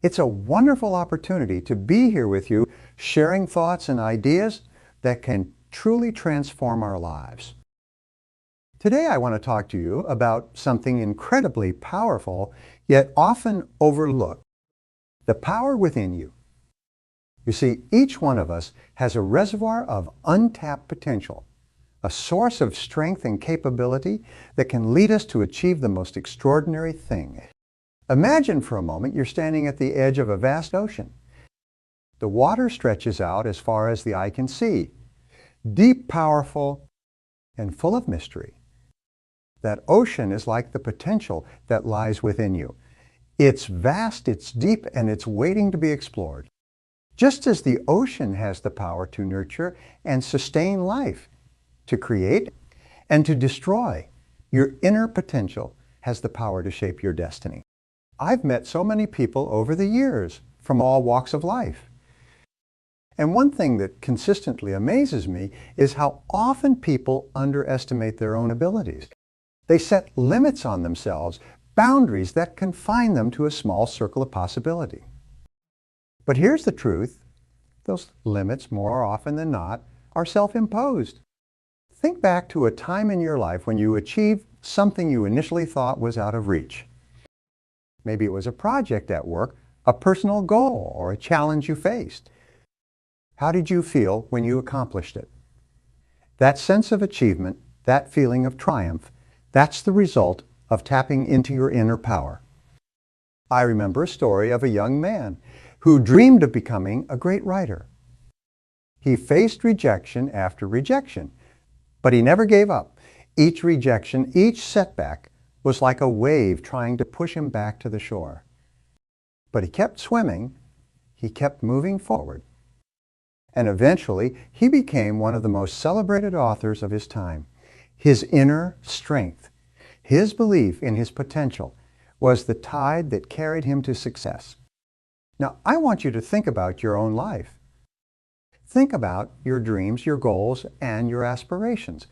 It's a wonderful opportunity to be here with you, sharing thoughts and ideas that can truly transform our lives. Today I want to talk to you about something incredibly powerful, yet often overlooked: the power within you. You see, each one of us has a reservoir of untapped potential, a source of strength and capability that can lead us to achieve the most extraordinary thing. Imagine for a moment you're standing at the edge of a vast ocean. The water stretches out as far as the eye can see, deep, powerful, and full of mystery. That ocean is like the potential that lies within you. It's vast, it's deep, and it's waiting to be explored. Just as the ocean has the power to nurture and sustain life, to create and to destroy, your inner potential has the power to shape your destiny. I've met so many people over the years from all walks of life. And one thing that consistently amazes me is how often people underestimate their own abilities. They set limits on themselves, boundaries that confine them to a small circle of possibility. But here's the truth: those limits, more often than not, are self-imposed. Think back to a time in your life when you achieved something you initially thought was out of reach. Maybe it was a project at work, a personal goal, or a challenge you faced. How did you feel when you accomplished it? That sense of achievement, that feeling of triumph, that's the result of tapping into your inner power. I remember a story of a young man who dreamed of becoming a great writer. He faced rejection after rejection, but he never gave up. Each rejection, each setback, was like a wave trying to push him back to the shore. But he kept swimming, he kept moving forward, and eventually he became one of the most celebrated authors of his time. His inner strength, his belief in his potential, was the tide that carried him to success. Now, I want you to think about your own life. Think about your dreams, your goals, and your aspirations.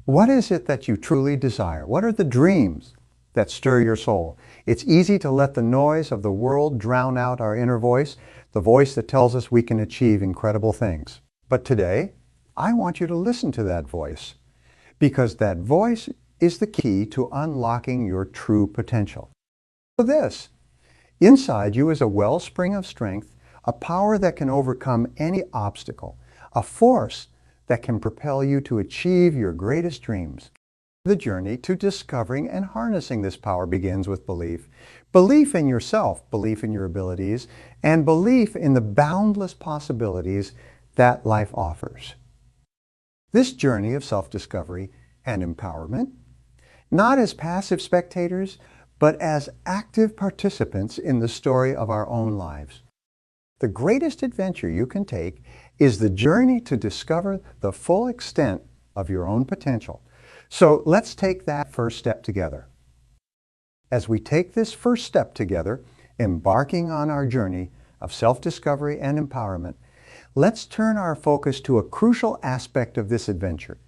What is it that you truly desire? What are the dreams that stir your soul? It's easy to let the noise of the world drown out our inner voice, the voice that tells us we can achieve incredible things. But today, I want you to listen to that voice, because that voice is the key to unlocking your true potential. So this, inside you is a wellspring of strength, a power that can overcome any obstacle, a force that can propel you to achieve your greatest dreams. The journey to discovering and harnessing this power begins with belief. Belief in yourself, belief in your abilities, and belief in the boundless possibilities that life offers. This journey of self-discovery and empowerment, not as passive spectators, but as active participants in the story of our own lives. The greatest adventure you can take is the journey to discover the full extent of your own potential. So let's take that first step together. As we take this first step together, embarking on our journey of self-discovery and empowerment, let's turn our focus to a crucial aspect of this adventure: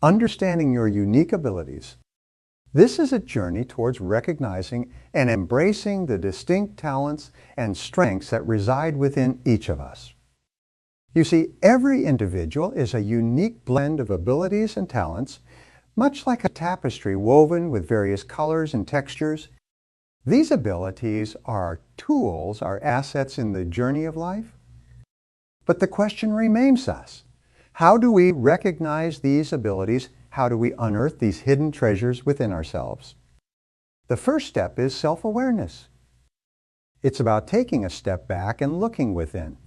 understanding your unique abilities. This is a journey towards recognizing and embracing the distinct talents and strengths that reside within each of us. You see, every individual is a unique blend of abilities and talents, much like a tapestry woven with various colors and textures. These abilities are our tools, our assets in the journey of life. But the question remains thus: how do we recognize these abilities? How do we unearth these hidden treasures within ourselves? The first step is self-awareness. It's about taking a step back and looking within.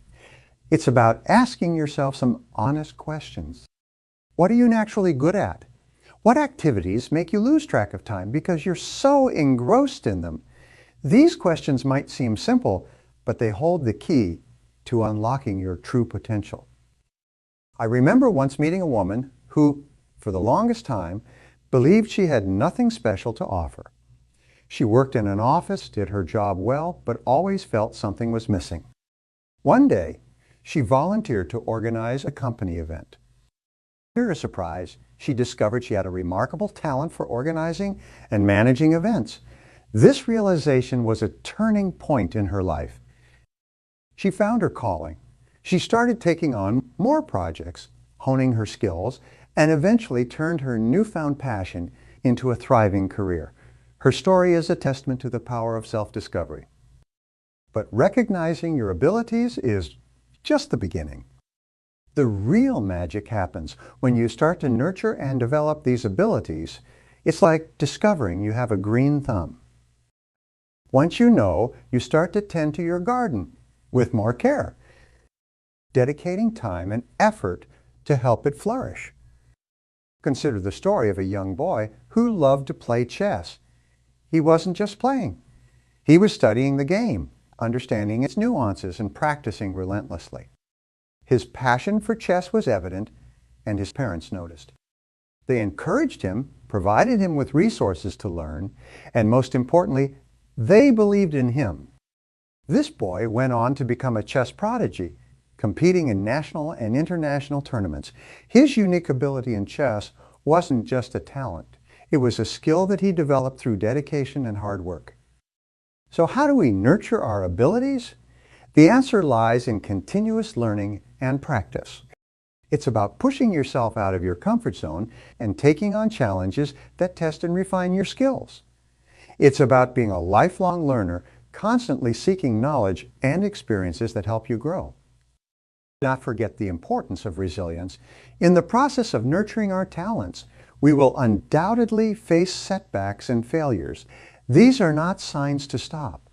It's about asking yourself some honest questions. What are you naturally good at? What activities make you lose track of time because you're so engrossed in them? These questions might seem simple, but they hold the key to unlocking your true potential. I remember once meeting a woman who, for the longest time, believed she had nothing special to offer. She worked in an office, did her job well, but always felt something was missing. One day, she volunteered to organize a company event. To her surprise, she discovered she had a remarkable talent for organizing and managing events. This realization was a turning point in her life. She found her calling. She started taking on more projects, honing her skills, and eventually turned her newfound passion into a thriving career. Her story is a testament to the power of self-discovery. But recognizing your abilities is just the beginning. The real magic happens when you start to nurture and develop these abilities. It's like discovering you have a green thumb. Once you know, you start to tend to your garden with more care, dedicating time and effort to help it flourish. Consider the story of a young boy who loved to play chess. He wasn't just playing. He was studying the game, understanding its nuances, and practicing relentlessly. His passion for chess was evident, and his parents noticed. They encouraged him, provided him with resources to learn, and most importantly, they believed in him. This boy went on to become a chess prodigy, competing in national and international tournaments. His unique ability in chess wasn't just a talent. It was a skill that he developed through dedication and hard work. So how do we nurture our abilities? The answer lies in continuous learning and practice. It's about pushing yourself out of your comfort zone and taking on challenges that test and refine your skills. It's about being a lifelong learner, constantly seeking knowledge and experiences that help you grow. Not forget the importance of resilience. In the process of nurturing our talents, we will undoubtedly face setbacks and failures. These are not signs to stop.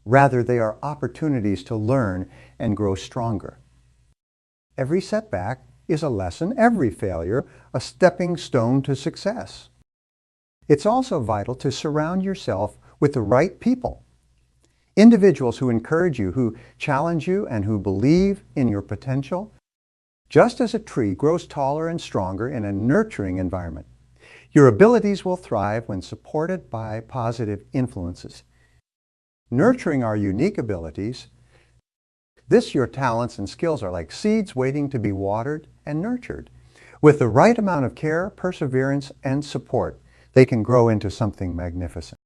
Rather, they are opportunities to learn and grow stronger. Every setback is a lesson, every failure a stepping stone to success. It's also vital to surround yourself with the right people. Individuals who encourage you, who challenge you, and who believe in your potential. Just as a tree grows taller and stronger in a nurturing environment, your abilities will thrive when supported by positive influences. Nurturing our unique abilities, your talents and skills are like seeds waiting to be watered and nurtured. With the right amount of care, perseverance, and support, they can grow into something magnificent.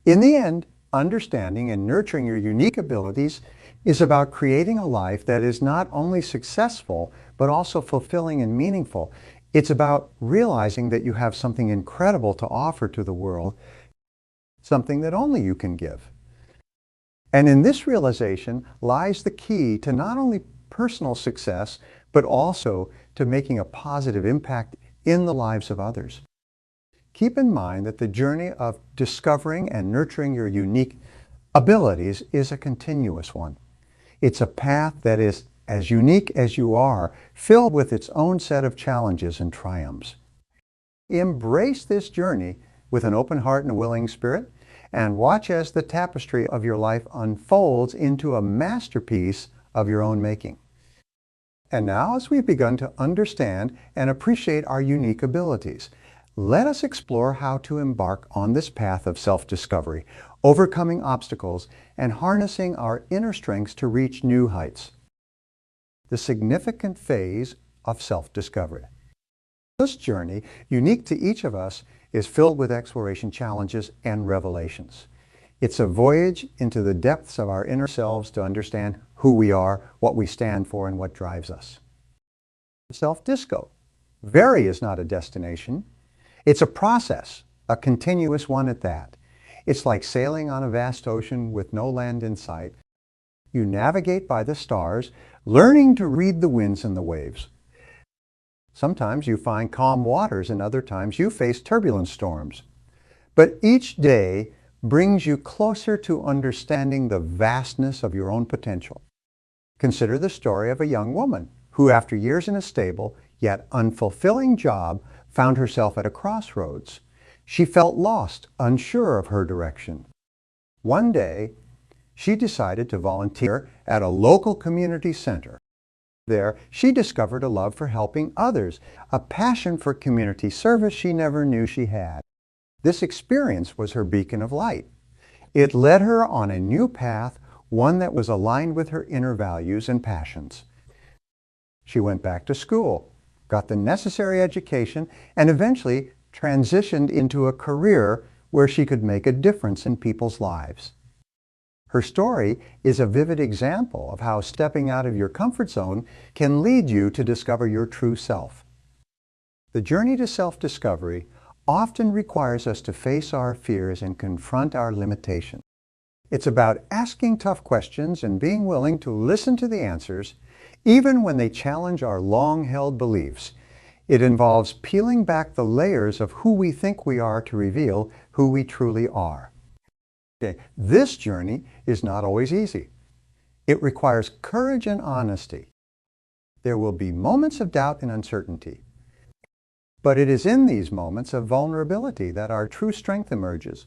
In the end, understanding and nurturing your unique abilities is about creating a life that is not only successful, but also fulfilling and meaningful. It's about realizing that you have something incredible to offer to the world, something that only you can give. And in this realization lies the key to not only personal success, but also to making a positive impact in the lives of others. Keep in mind that the journey of discovering and nurturing your unique abilities is a continuous one. It's a path that is as unique as you are, filled with its own set of challenges and triumphs. Embrace this journey with an open heart and a willing spirit, and watch as the tapestry of your life unfolds into a masterpiece of your own making. And now, as we've begun to understand and appreciate our unique abilities, let us explore how to embark on this path of self-discovery, overcoming obstacles, and harnessing our inner strengths to reach new heights. The significant phase of self-discovery. This journey, unique to each of us, is filled with exploration challenges and revelations. It's a voyage into the depths of our inner selves to understand who we are, what we stand for, and what drives us. Self-disco. Very is not a destination. It's a process, a continuous one at that. It's like sailing on a vast ocean with no land in sight. You navigate by the stars, learning to read the winds and the waves. Sometimes you find calm waters, and other times you face turbulent storms. But each day brings you closer to understanding the vastness of your own potential. Consider the story of a young woman who, after years in a stable yet unfulfilling job, found herself at a crossroads. She felt lost, unsure of her direction. One day, she decided to volunteer at a local community center. There, she discovered a love for helping others, a passion for community service she never knew she had. This experience was her beacon of light. It led her on a new path, one that was aligned with her inner values and passions. She went back to school, got the necessary education, and eventually transitioned into a career where she could make a difference in people's lives. Her story is a vivid example of how stepping out of your comfort zone can lead you to discover your true self. The journey to self-discovery often requires us to face our fears and confront our limitations. It's about asking tough questions and being willing to listen to the answers, even when they challenge our long-held beliefs. It involves peeling back the layers of who we think we are to reveal who we truly are. Okay. This journey is not always easy. It requires courage and honesty. There will be moments of doubt and uncertainty. But it is in these moments of vulnerability that our true strength emerges.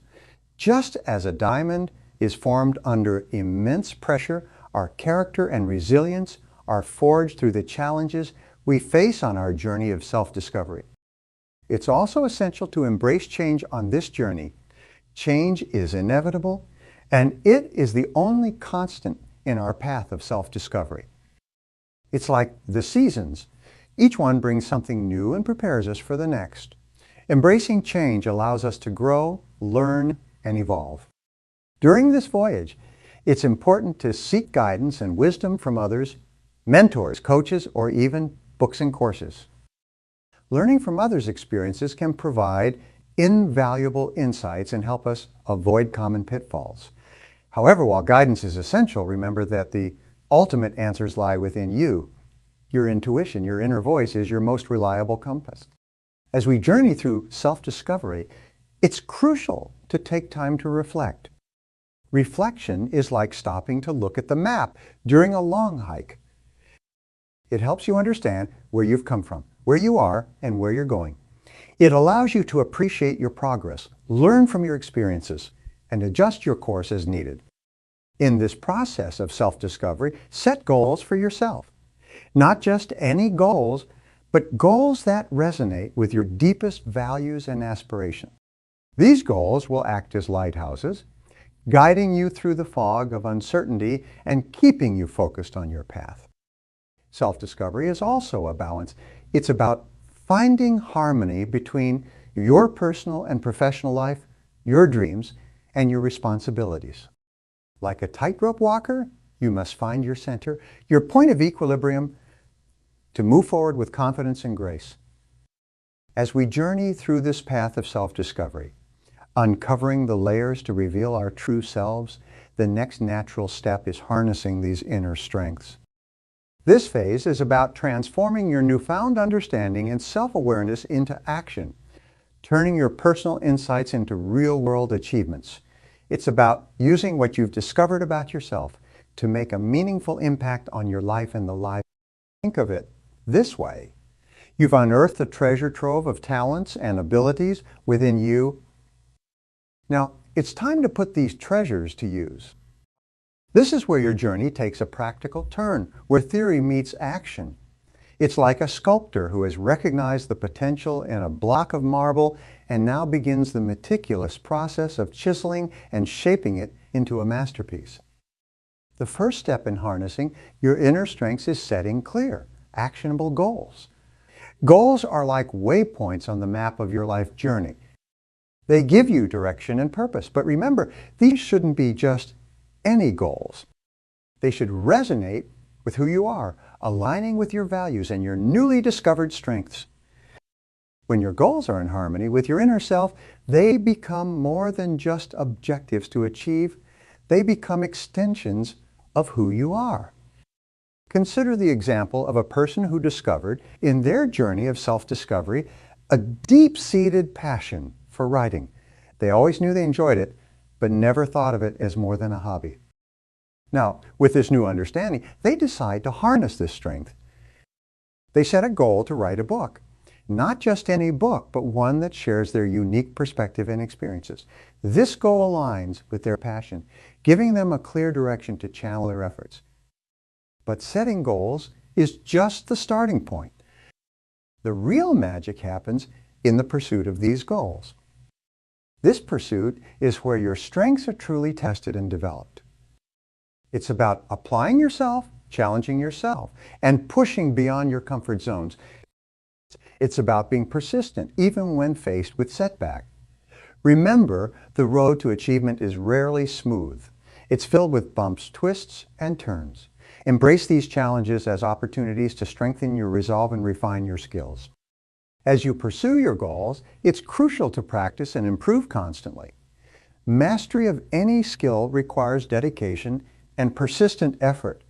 Just as a diamond is formed under immense pressure, our character and resilience are forged through the challenges we face on our journey of self-discovery. It's also essential to embrace change on this journey. Change is inevitable, and it is the only constant in our path of self-discovery. It's like the seasons. Each one brings something new and prepares us for the next. Embracing change allows us to grow, learn, and evolve. During this voyage, it's important to seek guidance and wisdom from others, mentors, coaches, or even books and courses. Learning from others' experiences can provide invaluable insights and help us avoid common pitfalls. However, while guidance is essential, remember that the ultimate answers lie within you. Your intuition, your inner voice, is your most reliable compass. As we journey through self-discovery, it's crucial to take time to reflect. Reflection is like stopping to look at the map during a long hike. It helps you understand where you've come from, where you are, and where you're going. It allows you to appreciate your progress, learn from your experiences, and adjust your course as needed. In this process of self-discovery, set goals for yourself. Not just any goals, but goals that resonate with your deepest values and aspirations. These goals will act as lighthouses, guiding you through the fog of uncertainty and keeping you focused on your path. Self-discovery is also a balance. It's about finding harmony between your personal and professional life, your dreams, and your responsibilities. Like a tightrope walker, you must find your center, your point of equilibrium, to move forward with confidence and grace. As we journey through this path of self-discovery, uncovering the layers to reveal our true selves, the next natural step is harnessing these inner strengths. This phase is about transforming your newfound understanding and self-awareness into action, turning your personal insights into real-world achievements. It's about using what you've discovered about yourself to make a meaningful impact on your life and the lives. Think of it this way. You've unearthed a treasure trove of talents and abilities within you. Now, it's time to put these treasures to use. This is where your journey takes a practical turn, where theory meets action. It's like a sculptor who has recognized the potential in a block of marble and now begins the meticulous process of chiseling and shaping it into a masterpiece. The first step in harnessing your inner strengths is setting clear, actionable goals. Goals are like waypoints on the map of your life journey. They give you direction and purpose, but remember, these shouldn't be just any goals. They should resonate with who you are, aligning with your values and your newly discovered strengths. When your goals are in harmony with your inner self, they become more than just objectives to achieve. They become extensions of who you are. Consider the example of a person who discovered, in their journey of self-discovery, a deep-seated passion for writing. They always knew they enjoyed it, but never thought of it as more than a hobby. Now, with this new understanding, they decide to harness this strength. They set a goal to write a book. Not just any book, but one that shares their unique perspective and experiences. This goal aligns with their passion, giving them a clear direction to channel their efforts. But setting goals is just the starting point. The real magic happens in the pursuit of these goals. This pursuit is where your strengths are truly tested and developed. It's about applying yourself, challenging yourself, and pushing beyond your comfort zones. It's about being persistent, even when faced with setback. Remember, the road to achievement is rarely smooth. It's filled with bumps, twists, and turns. Embrace these challenges as opportunities to strengthen your resolve and refine your skills. As you pursue your goals, it's crucial to practice and improve constantly. Mastery of any skill requires dedication and persistent effort.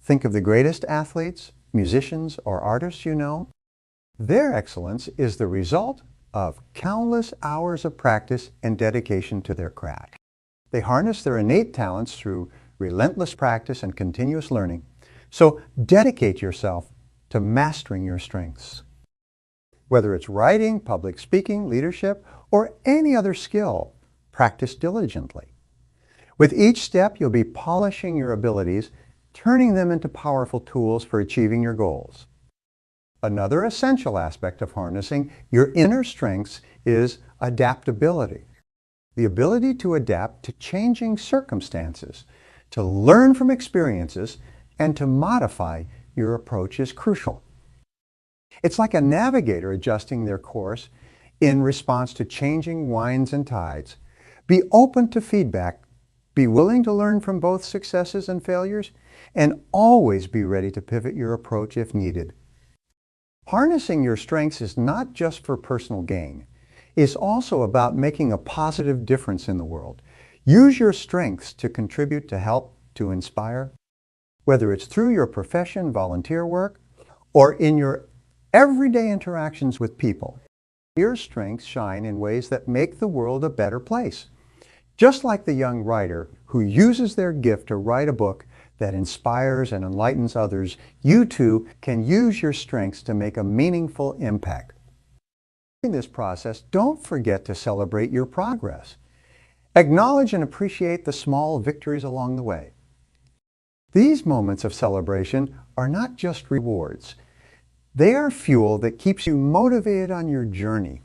Think of the greatest athletes, musicians, or artists you know. Their excellence is the result of countless hours of practice and dedication to their craft. They harness their innate talents through relentless practice and continuous learning. So dedicate yourself to mastering your strengths. Whether it's writing, public speaking, leadership, or any other skill, practice diligently. With each step, you'll be polishing your abilities, turning them into powerful tools for achieving your goals. Another essential aspect of harnessing your inner strengths is adaptability. The ability to adapt to changing circumstances, to learn from experiences, and to modify your approach is crucial. It's like a navigator adjusting their course in response to changing winds and tides. Be open to feedback, be willing to learn from both successes and failures, and always be ready to pivot your approach if needed. Harnessing your strengths is not just for personal gain. It's also about making a positive difference in the world. Use your strengths to contribute, to help, to inspire, whether it's through your profession, volunteer work, or in your everyday interactions with people. Your strengths shine in ways that make the world a better place. Just like the young writer who uses their gift to write a book that inspires and enlightens others, you too can use your strengths to make a meaningful impact. In this process, don't forget to celebrate your progress. Acknowledge and appreciate the small victories along the way. These moments of celebration are not just rewards. They are fuel that keeps you motivated on your journey.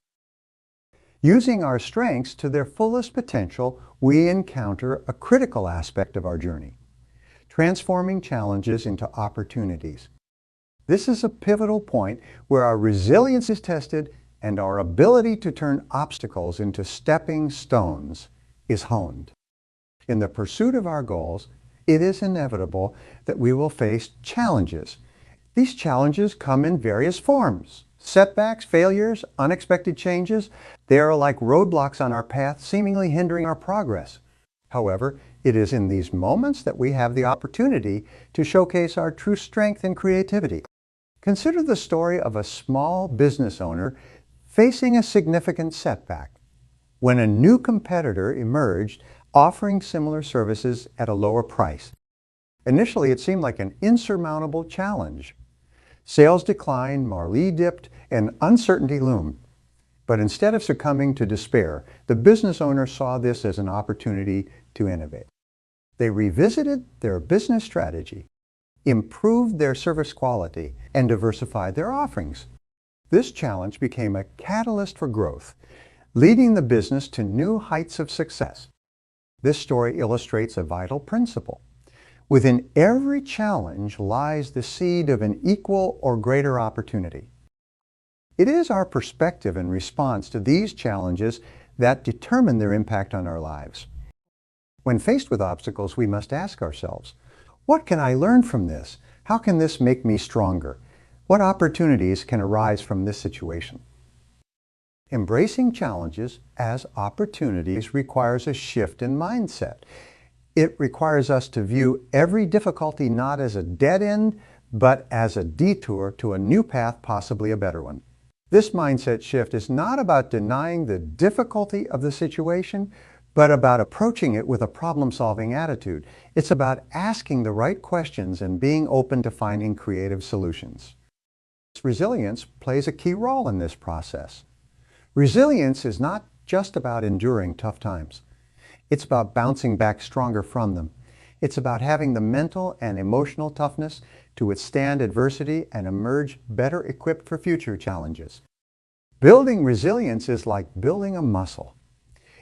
Using our strengths to their fullest potential, we encounter a critical aspect of our journey, transforming challenges into opportunities. This is a pivotal point where our resilience is tested and our ability to turn obstacles into stepping stones is honed. In the pursuit of our goals, it is inevitable that we will face challenges. These challenges come in various forms. Setbacks, failures, unexpected changes, they are like roadblocks on our path, seemingly hindering our progress. However, it is in these moments that we have the opportunity to showcase our true strength and creativity. Consider the story of a small business owner facing a significant setback when a new competitor emerged offering similar services at a lower price. Initially, it seemed like an insurmountable challenge. Sales declined, morale dipped, and uncertainty loomed. But instead of succumbing to despair, the business owner saw this as an opportunity to innovate. They revisited their business strategy, improved their service quality, and diversified their offerings. This challenge became a catalyst for growth, leading the business to new heights of success. This story illustrates a vital principle. Within every challenge lies the seed of an equal or greater opportunity. It is our perspective and response to these challenges that determine their impact on our lives. When faced with obstacles, we must ask ourselves, what can I learn from this? How can this make me stronger? What opportunities can arise from this situation? Embracing challenges as opportunities requires a shift in mindset. It requires us to view every difficulty not as a dead end, but as a detour to a new path, possibly a better one. This mindset shift is not about denying the difficulty of the situation, but about approaching it with a problem-solving attitude. It's about asking the right questions and being open to finding creative solutions. Resilience plays a key role in this process. Resilience is not just about enduring tough times. It's about bouncing back stronger from them. It's about having the mental and emotional toughness to withstand adversity and emerge better equipped for future challenges. Building resilience is like building a muscle.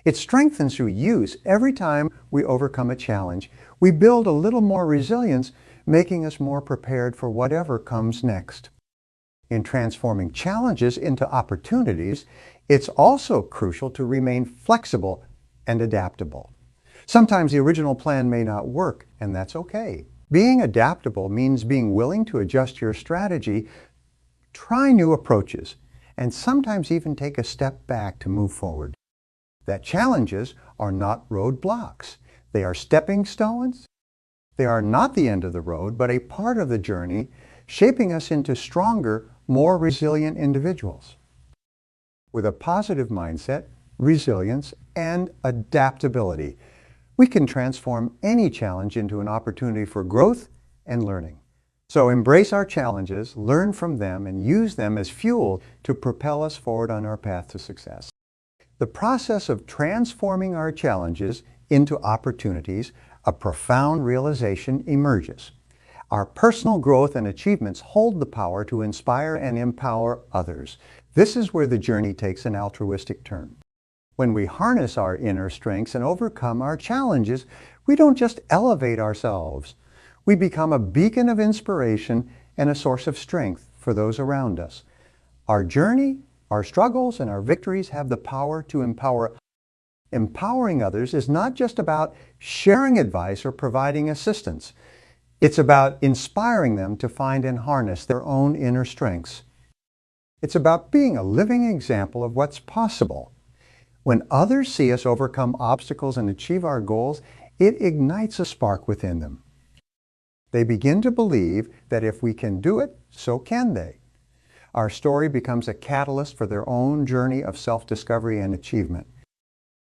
It strengthens through use. Every time we overcome a challenge, we build a little more resilience, making us more prepared for whatever comes next. In transforming challenges into opportunities, it's also crucial to remain flexible and adaptable. Sometimes the original plan may not work, and that's okay. Being adaptable means being willing to adjust your strategy, try new approaches, and sometimes even take a step back to move forward. That challenges are not roadblocks. They are stepping stones. They are not the end of the road, but a part of the journey, shaping us into stronger, more resilient individuals. With a positive mindset, resilience, and adaptability, we can transform any challenge into an opportunity for growth and learning. So embrace our challenges, learn from them, and use them as fuel to propel us forward on our path to success. The process of transforming our challenges into opportunities, a profound realization emerges. Our personal growth and achievements hold the power to inspire and empower others. This is where the journey takes an altruistic turn. When we harness our inner strengths and overcome our challenges, we don't just elevate ourselves. We become a beacon of inspiration and a source of strength for those around us. Our journey, our struggles, and our victories have the power to empower. Empowering others is not just about sharing advice or providing assistance. It's about inspiring them to find and harness their own inner strengths. It's about being a living example of what's possible. When others see us overcome obstacles and achieve our goals, it ignites a spark within them. They begin to believe that if we can do it, so can they. Our story becomes a catalyst for their own journey of self-discovery and achievement.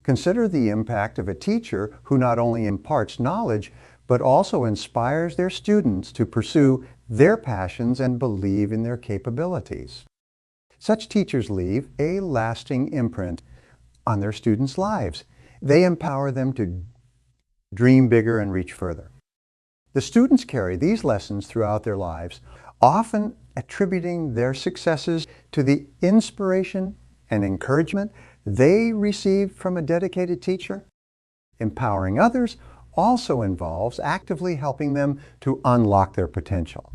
Consider the impact of a teacher who not only imparts knowledge, but also inspires their students to pursue their passions and believe in their capabilities. Such teachers leave a lasting imprint on their students' lives. They empower them to dream bigger and reach further. The students carry these lessons throughout their lives, often attributing their successes to the inspiration and encouragement they received from a dedicated teacher. Empowering others also involves actively helping them to unlock their potential.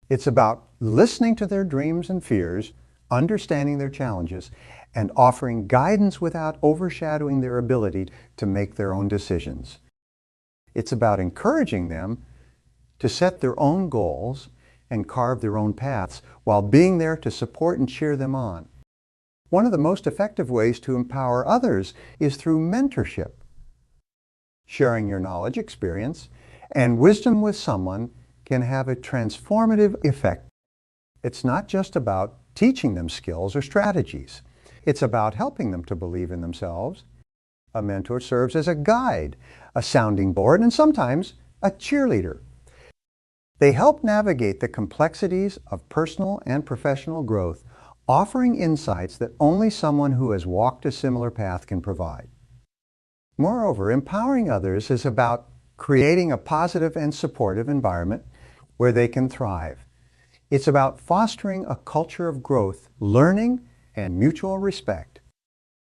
It's about listening to their dreams and fears, understanding their challenges, and offering guidance without overshadowing their ability to make their own decisions. It's about encouraging them to set their own goals and carve their own paths while being there to support and cheer them on. One of the most effective ways to empower others is through mentorship. Sharing your knowledge, experience, and wisdom with someone can have a transformative effect. It's not just about teaching them skills or strategies. It's about helping them to believe in themselves. A mentor serves as a guide, a sounding board, and sometimes a cheerleader. They help navigate the complexities of personal and professional growth, offering insights that only someone who has walked a similar path can provide. Moreover, empowering others is about creating a positive and supportive environment where they can thrive. It's about fostering a culture of growth, learning, and mutual respect.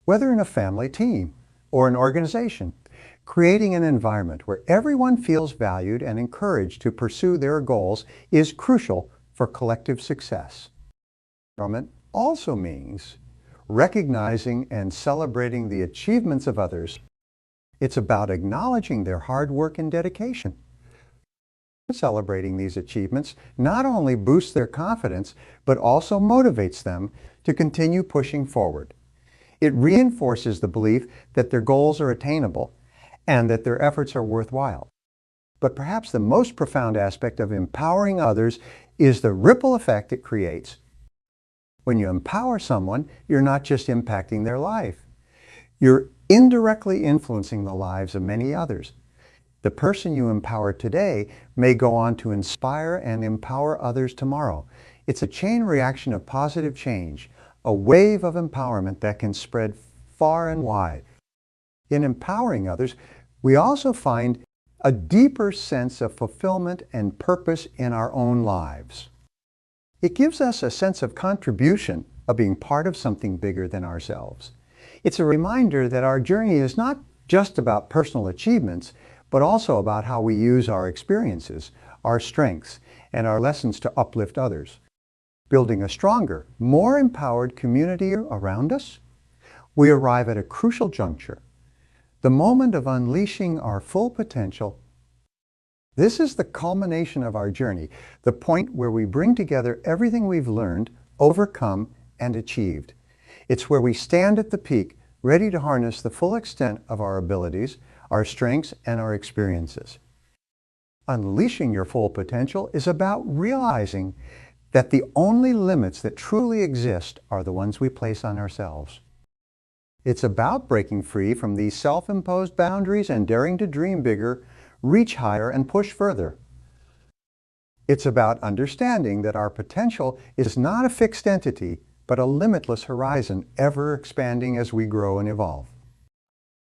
Whether in a family, team, or an organization, creating an environment where everyone feels valued and encouraged to pursue their goals is crucial for collective success. Empowerment also means recognizing and celebrating the achievements of others. It's about acknowledging their hard work and dedication. Celebrating these achievements not only boosts their confidence, but also motivates them to continue pushing forward. It reinforces the belief that their goals are attainable and that their efforts are worthwhile. But perhaps the most profound aspect of empowering others is the ripple effect it creates. When you empower someone, you're not just impacting their life. You're indirectly influencing the lives of many others. The person you empower today may go on to inspire and empower others tomorrow. It's a chain reaction of positive change, a wave of empowerment that can spread far and wide. In empowering others, we also find a deeper sense of fulfillment and purpose in our own lives. It gives us a sense of contribution, of being part of something bigger than ourselves. It's a reminder that our journey is not just about personal achievements, but also about how we use our experiences, our strengths, and our lessons to uplift others. Building a stronger, more empowered community around us, we arrive at a crucial juncture. the moment of unleashing our full potential. This is the culmination of our journey, the point where we bring together everything we've learned, overcome, and achieved. It's where we stand at the peak, ready to harness the full extent of our abilities, our strengths, and our experiences. Unleashing your full potential is about realizing that the only limits that truly exist are the ones we place on ourselves. It's about breaking free from these self-imposed boundaries and daring to dream bigger, reach higher, and push further. It's about understanding that our potential is not a fixed entity, but a limitless horizon, ever expanding as we grow and evolve.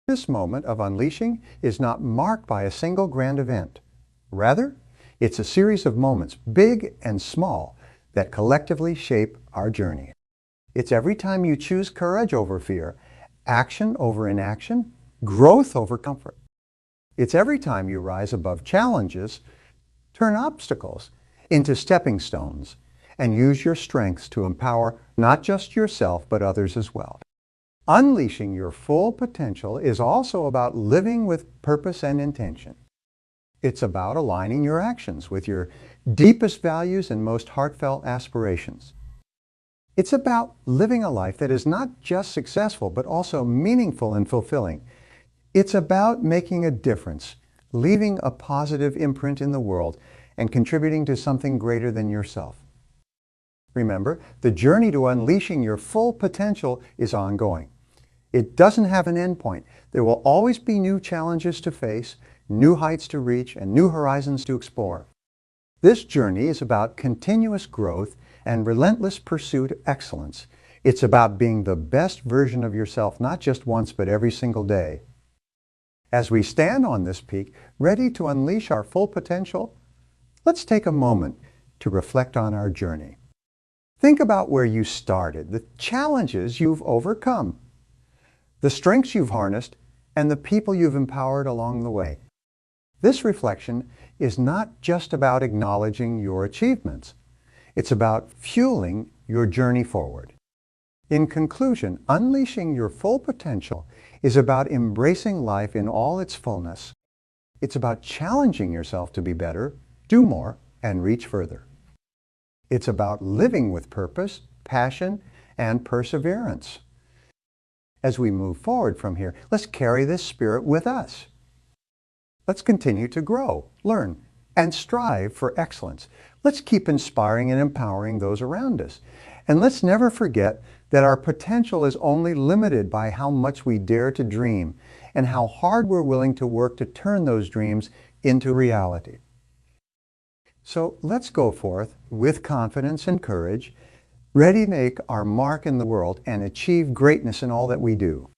This moment of unleashing is not marked by a single grand event. Rather, it's a series of moments, big and small, that collectively shape our journey. It's every time you choose courage over fear, action over inaction, growth over comfort. It's every time you rise above challenges, turn obstacles into stepping stones, and use your strengths to empower not just yourself, but others as well. Unleashing your full potential is also about living with purpose and intention. It's about aligning your actions with your deepest values and most heartfelt aspirations. It's about living a life that is not just successful, but also meaningful and fulfilling. It's about making a difference, leaving a positive imprint in the world, and contributing to something greater than yourself. Remember, the journey to unleashing your full potential is ongoing. It doesn't have an end point. There will always be new challenges to face, new heights to reach, and new horizons to explore. This journey is about continuous growth and relentless pursuit of excellence. It's about being the best version of yourself, not just once, but every single day. As we stand on this peak, ready to unleash our full potential, let's take a moment to reflect on our journey. Think about where you started, the challenges you've overcome, the strengths you've harnessed, and the people you've empowered along the way. This reflection is not just about acknowledging your achievements. It's about fueling your journey forward. In conclusion, unleashing your full potential is about embracing life in all its fullness. It's about challenging yourself to be better, do more, and reach further. It's about living with purpose, passion, and perseverance. As we move forward from here, let's carry this spirit with us. Let's continue to grow, learn, and strive for excellence. Let's keep inspiring and empowering those around us. And let's never forget that our potential is only limited by how much we dare to dream and how hard we're willing to work to turn those dreams into reality. So let's go forth with confidence and courage, ready to make our mark in the world and achieve greatness in all that we do.